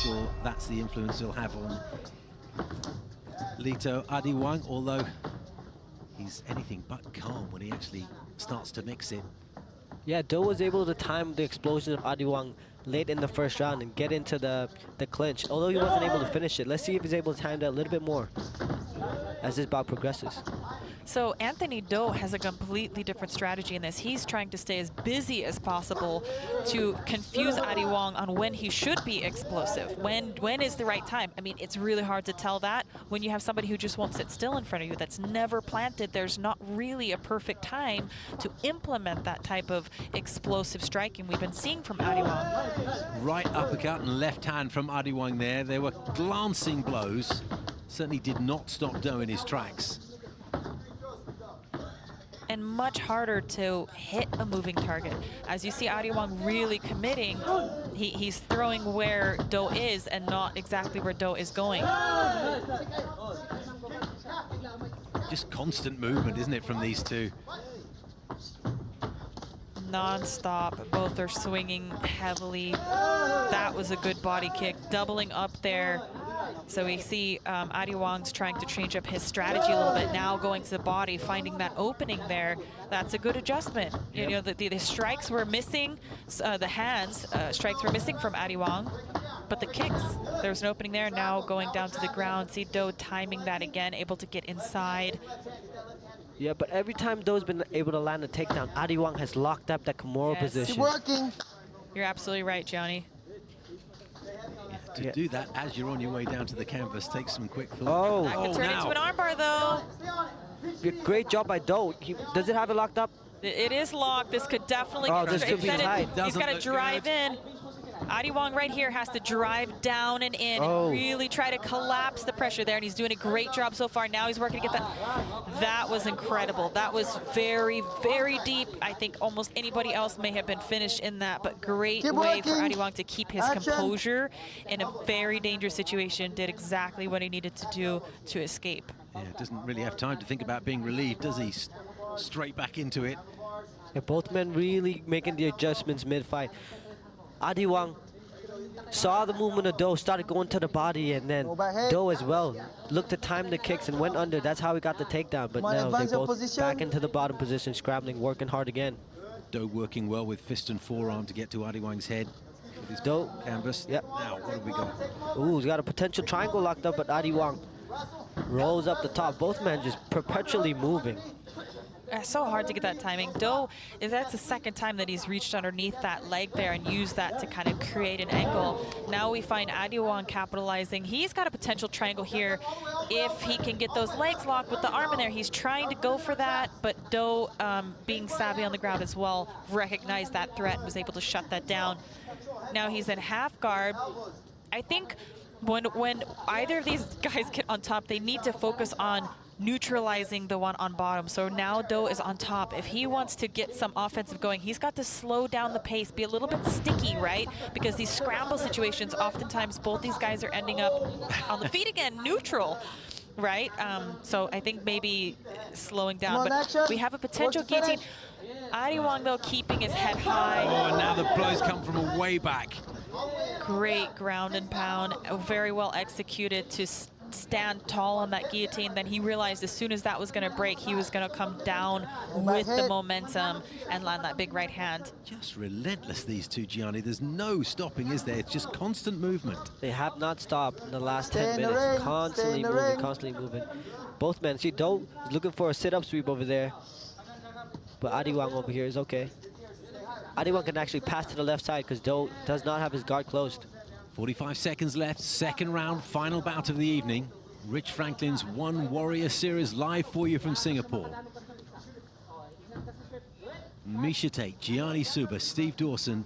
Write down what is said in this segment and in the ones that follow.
sure that's the influence he'll have on Lito Adiwang, although he's anything but calm when he actually starts to mix it. Yeah, Do was able to time the explosion of Adiwang late in the first round and get into the clinch, although he wasn't able to finish it. Let's see if he's able to time that a little bit more as this bout progresses. So Anthony Do has a completely different strategy in this. He's trying to stay as busy as possible to confuse Adiwang on when he should be explosive. When is the right time? I mean, it's really hard to tell that when you have somebody who just won't sit still in front of you, that's never planted. There's not really a perfect time to implement that type of explosive striking we've been seeing from Adiwang. Right uppercut and left hand from Adiwang there. They were glancing blows. Certainly did not stop Do in his tracks. And much harder to hit a moving target. As you see Adiwang really committing, he's throwing where Do is and not exactly where Do is going. Just constant movement, isn't it, from these two? Non-stop, both are swinging heavily. That was a good body kick, doubling up there. So we see Adiwang's trying to change up his strategy a little bit, now going to the body, finding that opening there. That's a good adjustment. Yep. You know, the strikes were missing, the hands, strikes were missing from Adiwang, but the kicks, there was an opening there, now going down to the ground. See Do timing that again, able to get inside. Yeah, but every time Do's been able to land a takedown, Adiwang has locked up that Kimura position. Keep working. You're absolutely right, Gianni. To do that as you're on your way down to the canvas takes some quick thought. Oh, That could turn into an armbar though. Great job by Do. Does it have it locked up? It is locked. This could definitely get this could be tight. He's got to drive in. Adiwang right here has to drive down and in and really try to collapse the pressure there, and he's doing a great job so far. Now he's working to get that. That was incredible. That was very, very deep. I think almost anybody else may have been finished in that, but great way for Adiwang to keep his composure in a very dangerous situation. Did exactly what he needed to do to escape. Yeah, doesn't really have time to think about being relieved, does he? Straight back into it. Yeah, both men really making the adjustments mid-fight. Adiwang saw the movement of Do, started going to the body, and then Do as well looked to time the kicks and went under. That's how he got the takedown. But now they're both back into the bottom position, scrambling, working hard again. Do working well with fist and forearm to get to Adiwang's head. With his Do canvas. Yep. Now, what have we got? Ooh, he's got a potential triangle locked up, but Adiwang rolls up the top. Both men just perpetually moving. It's so hard to get that timing. Do, that's the second time that he's reached underneath that leg there and used that to kind of create an angle. Now we find Adiwang capitalizing. He's got a potential triangle here if he can get those legs locked with the arm in there. He's trying to go for that, but Do, being savvy on the ground as well, recognized that threat and was able to shut that down. Now he's in half guard. I think when either of these guys get on top, they need to focus on neutralizing the one on bottom. So now Do is on top. If he wants to get some offensive going, he's got to slow down the pace, be a little bit sticky, right? Because these scramble situations, oftentimes both these guys are ending up on the feet again, neutral, right? So I think maybe slowing down, but we have a potential guillotine. Adiwang, though, keeping his head high. Oh, and now the blows come from a way back. Great ground and pound, very well executed to stand tall on that guillotine. Then he realized as soon as that was going to break, he was going to come down with the momentum and land that big right hand. Just relentless, these two, Gianni. There's no stopping, is there? It's just constant movement. They have not stopped in the last 10 minutes. Constantly moving, constantly moving. Both men. See, Do is looking for a sit-up sweep over there. But Adiwang over here is okay. Adiwang can actually pass to the left side because Do does not have his guard closed. 45 seconds left, second round, final bout of the evening. Rich Franklin's One Warrior Series live for you from Singapore. Misha Tate, Gianni Suba, Steve Dawson.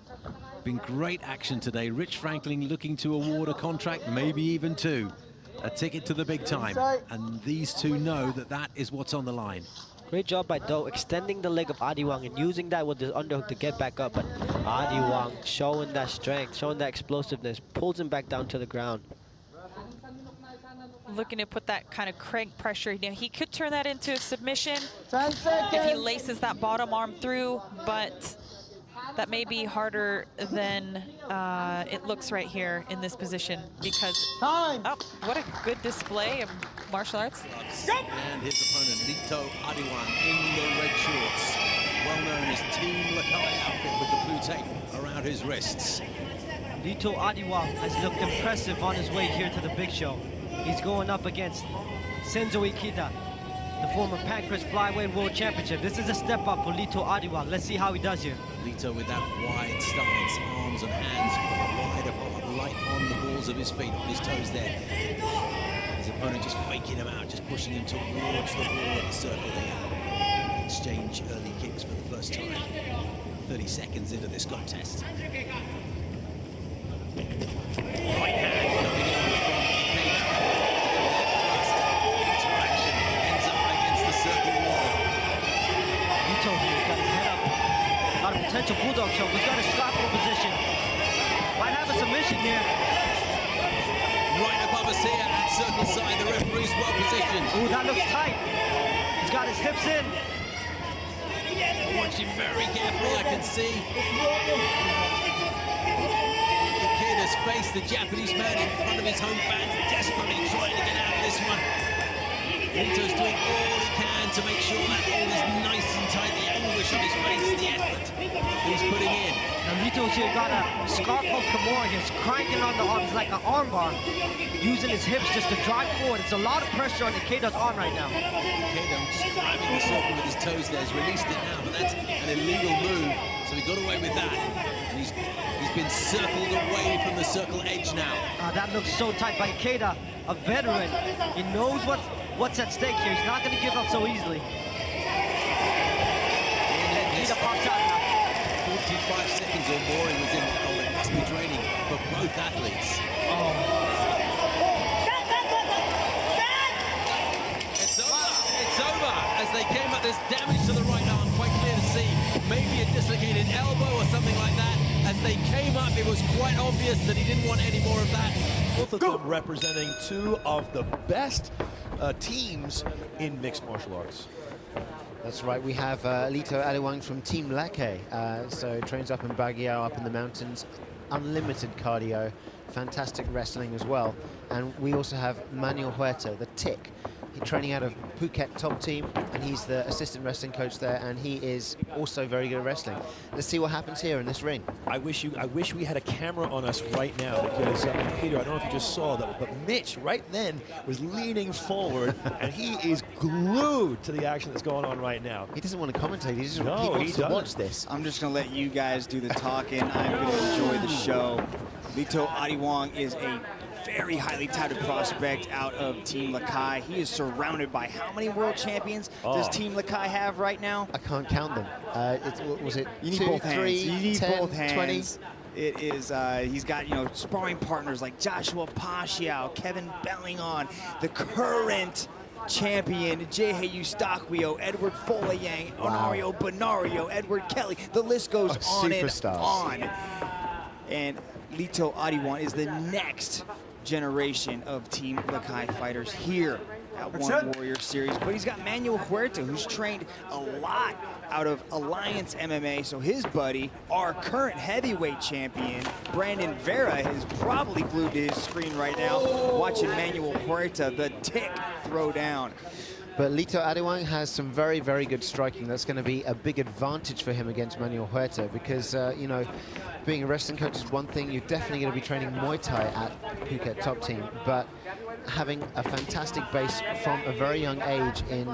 Been great action today. Rich Franklin looking to award a contract, maybe even two. A ticket to the big time. And these two know that that is what's on the line. Great job by Do, extending the leg of Adiwang and using that with the underhook to get back up. But Adiwang showing that strength, showing that explosiveness, pulls him back down to the ground. Looking to put that kind of crank pressure. Now, he could turn that into a submission if he laces that bottom arm through, but that may be harder than it looks right here in this position because, oh, what a good display of martial arts. And his opponent, Lito Adiwang, in the red shorts. Well known as Team LAKAY outfit with the blue tape around his wrists. Lito Adiwang has looked impressive on his way here to the big show. He's going up against Senzo Ikeda, the former Pancrase Flyweight World Championship. This is a step up for Lito Adiwang. Let's see how he does here. Lito with that wide stance, arms and hands wide apart, light on the balls of his feet, on his toes there. His opponent just faking him out, just pushing him towards the ball in the circle here. Exchange early kicks for the first time. 30 seconds into this contest. Right hand coming in from Ikeda. Thrust, interaction, ends up against the circle wall. Lito here got his head up. Got a potential bulldog choke. He's got a scalpel position. Might have a submission here. Right above us here at circle side, the referee's well positioned. Ooh, that looks tight. He's got his hips in. Watching very carefully, I can see Ikeda's face, the Japanese man in front of his home fans, desperately trying to get out of this one. Lito's doing all he can to make sure that all is nice and tight, the anguish on his face, the effort he's putting in. Now Lito's here got a Scarfo Kimura here. He's cranking on the arms like an arm bar, using his hips just to drive forward. It's a lot of pressure on Ikeda's arm right now. Ikeda just grabbing the circle with his toes there. He's released it now, but that's an illegal move, so he got away with that. And he's been circled away from the circle edge now. That looks so tight by Ikeda, a veteran. He knows what's at stake here. He's not going to give up so easily. Ikeda pops out now. 45 seconds or more he was in. Oh, it must be draining for both athletes. It's over. It's over. As they came up, there's damage to the right arm, quite clear to see. Maybe a dislocated elbow or something like that. As they came up, it was quite obvious that he didn't want any more of that. Both of them representing two of the best teams in mixed martial arts. That's right, we have Lito Adiwang from Team LAKAY, so trains up in Baguio, up in the mountains, unlimited cardio, fantastic wrestling as well. And we also have Manuel Huerta, the Tick. He's training out of Phuket Top Team, and he's the assistant wrestling coach there, and he is also very good at wrestling. Let's see what happens here in this ring. I wish we had a camera on us right now, because Peter, I don't know if you just saw that, but Mitch right then was leaning forward, and he is glued to the action that's going on right now. He doesn't want to commentate, he wants to watch this. I'm just going to let you guys do the talking. I'm going to enjoy the show. Lito Adiwang is a very highly touted prospect out of Team LAKAY. He is surrounded by how many world champions does Team LAKAY have right now? I can't count them. Was it you need 2, both 3, hands. You need 10, both hands. 20? It is, he's got, sparring partners like Joshua Paxiao, Kevin Bellingon, the current champion, Jehe Eustaquio, Edward Folayang, Onario Benario, Edward Kelly. The list goes on and on. And Lito Adiwang is the next generation of Team LAKAY fighters here at One Warrior Series. But he's got Manuel Huerta, who's trained a lot out of Alliance MMA. So his buddy, our current heavyweight champion, Brandon Vera, is probably glued to his screen right now, watching Manuel Huerta, the Tick, throw down. But Lito Adiwang has some very, very good striking. That's going to be a big advantage for him against Manuel Huerta because, being a wrestling coach is one thing. You're definitely going to be training Muay Thai at Phuket Top Team, but having a fantastic base from a very young age in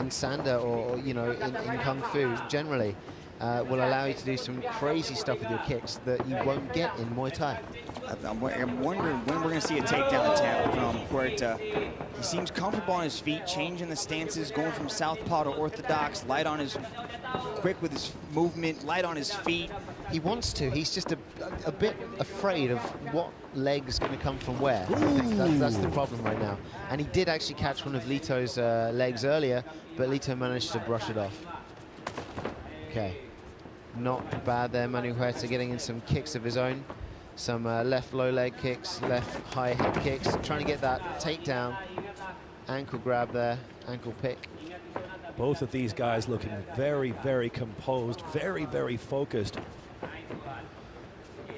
Sanda or in Kung Fu generally will allow you to do some crazy stuff with your kicks that you won't get in Muay Thai. I'm wondering when we're going to see a takedown attempt from Huerta. He seems comfortable on his feet, changing the stances, going from southpaw to orthodox, quick with his movement, light on his feet. He wants to. He's just a bit afraid of what leg's going to come from where. I think that's the problem right now. And he did actually catch one of Lito's legs earlier, but Lito managed to brush it off. Okay. Not bad there, Manuel Huerta getting in some kicks of his own. Some left low leg kicks, left high head kicks, trying to get that takedown. Ankle grab there, ankle pick. Both of these guys looking very, very composed, very, very focused.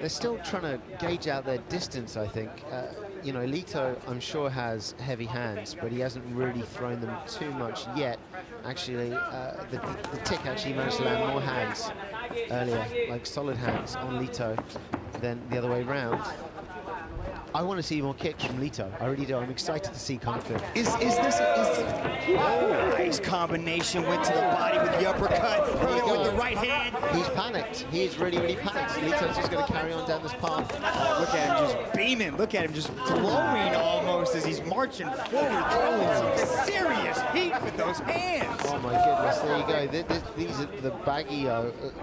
They're still trying to gauge out their distance, I think. You know, Lito, I'm sure, has heavy hands, but he hasn't really thrown them too much yet. Actually, the tick actually managed to land more hands earlier, like solid hands on Lito, than the other way round. I want to see more kicks from Lito. I really do. I'm excited to see Kung Fu. Nice combination, went to the body with the uppercut, hurt it with the right hand. He's panicked. He is really, really panicked. Lito's just going to carry on down this path. Look at him just beaming. Look at him just glowing almost as he's marching forward, throwing some serious heat with those hands. Oh my goodness, there you go. These are the baggy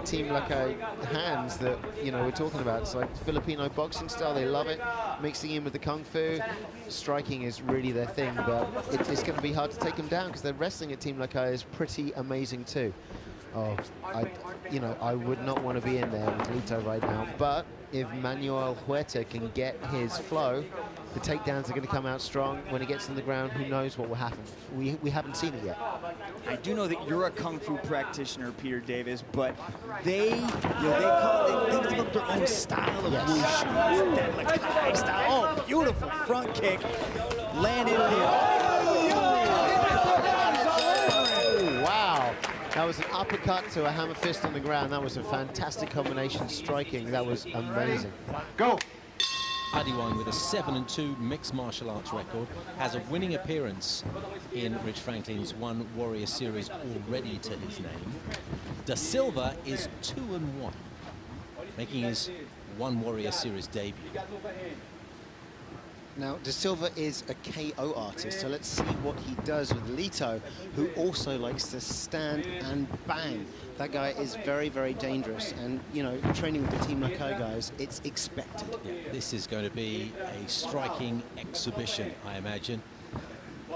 Team LAKAY hands that, you know, we're talking about. It's like Filipino boxing style. They love it. Mixing in with the Kung Fu. Striking is really their thing, but it's going to be hard to take them down because their wrestling at Team LAKAY is pretty amazing too. Oh, I would not want to be in there with Lito right now, but if Manuel Huerta can get his flow, the takedowns are going to come out strong. When he gets on the ground, who knows what will happen. We haven't seen it yet. I do know that you're a Kung Fu practitioner, Peter Davis, but they developed their own style of wushu. That LAKAY style. Oh, beautiful front kick. Landed Wow. That was an uppercut to a hammer fist on the ground. That was a fantastic combination striking. That was amazing. Go! Adiwang with a 7-2 mixed martial arts record has a winning appearance in Rich Franklin's One Warrior Series already to his name. Da Silva is 2-1, making his One Warrior Series debut. Now, Da Silva is a KO artist, so let's see what he does with Lito, who also likes to stand and bang. That guy is very, very dangerous, and, you know, training with the Team LAKAY guys, it's expected. Yeah, this is going to be a striking exhibition, I imagine.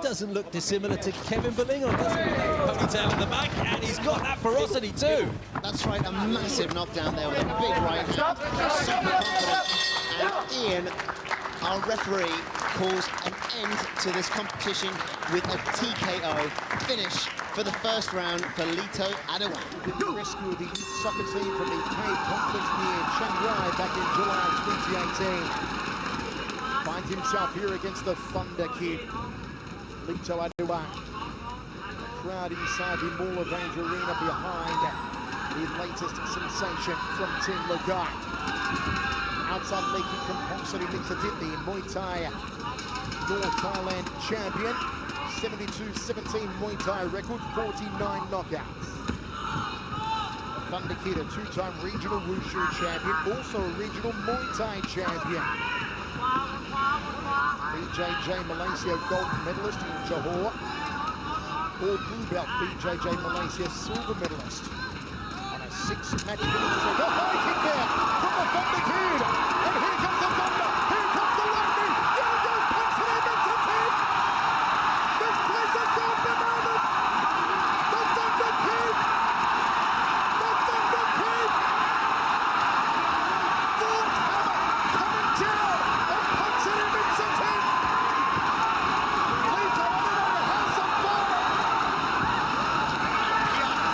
Doesn't look dissimilar to Kevin Belingon, does it? With that ponytail in the back, and he's got that ferocity too. That's right, a massive knockdown there with a big right hand. Super confident. And Ian, our referee, calls an end to this competition with a TKO finish for the first round for Lito Adiwang. The rescue of the youth soccer team from the K conflict near Shanghai back in July 2018. Finds himself here against the Thunder Kid, Lito Adiwang. Crowd inside the Mall of Range Arena behind the latest sensation from Team LAKAY. Outside leg kick from Pongsari Mixaditli, Muay Thai North Thailand champion. 72-17 Muay Thai record, 49 knockouts. Thunder Kid, a two-time regional wushu champion, also a regional Muay Thai champion. BJJ Malaysia gold medalist in Johor. All blue belt BJJ Malaysia silver medalist. On a 6-match finish. A high kick there from the Thunder Kid. And here comes the Thunder. Here comes the lightning. There goes Pongsari Mixaditli. This place has gone bananas. The Thunder Kid. The Thunder Kid. Full hammer coming down on Pongsari Mixaditli. Lito Adiwang has some fire.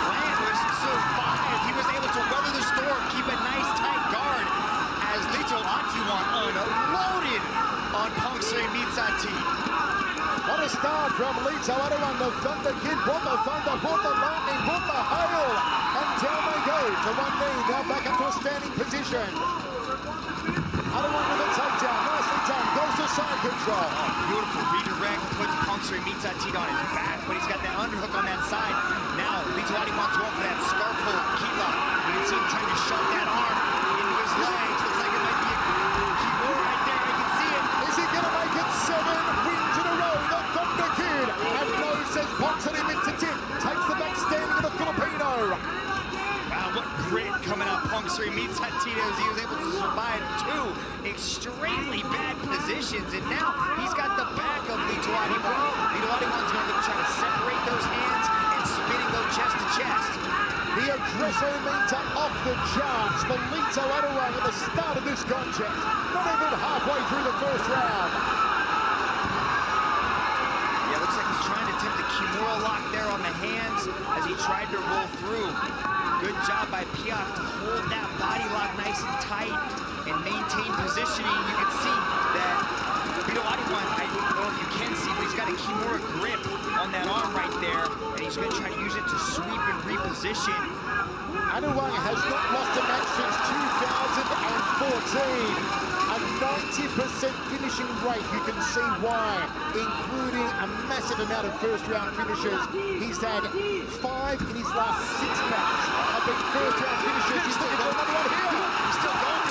Land was survived. He was able to weather the storm, keep a nice tight guard as Lito Adiwang unloaded on Pongsari Mixaditli. What a start from Lito Adiwang. The Thunder Kid brought the thunder, brought the lightning, brought the hail. And down they go to one knee, now back into a standing position. Adiwang with a takedown, nicely done, goes to side control. Beautiful redirect, puts Pongsari Mixaditli on his back, but he's got that underhook on that side. Now, Lito Adiwang's going for that scarf hold key lock. You can see him trying to shove that arm into his legs. Looks like it might be a key war right there. You can see it. Is he going to make it 7 wins in a row? The Thunder Kid. And no, says Pongsari Mixaditli. Takes the back standing of the Filipino. Wow, what grit coming out Pongsari Mixaditli as he was able to survive 2 extremely bad positions. And now he's got the back of Lito Adiwang. Lito Adiwang's going to try to separate those hands and spinning go chest to chest. The aggresso meter off the charts for Lito Adiwang at the start of this contest. Not even halfway through the first round. Yeah, looks like he's trying to attempt to Kimura lock there on the hands as he tried to roll through. Good job by Piak to hold that body lock nice and tight and maintain positioning. You can see that Lito Adiwang, I don't know if you can see, but he's got a Kimura grip on that arm right there, and he's going to try to use it to sweep and reposition. Adiwang has not lost a match since 2014. A 90% finishing rate, you can see why, including a massive amount of first-round finishes. He's had 5 in his last 6 matches. Have been first-round finishes. He's still got another one here. He's still going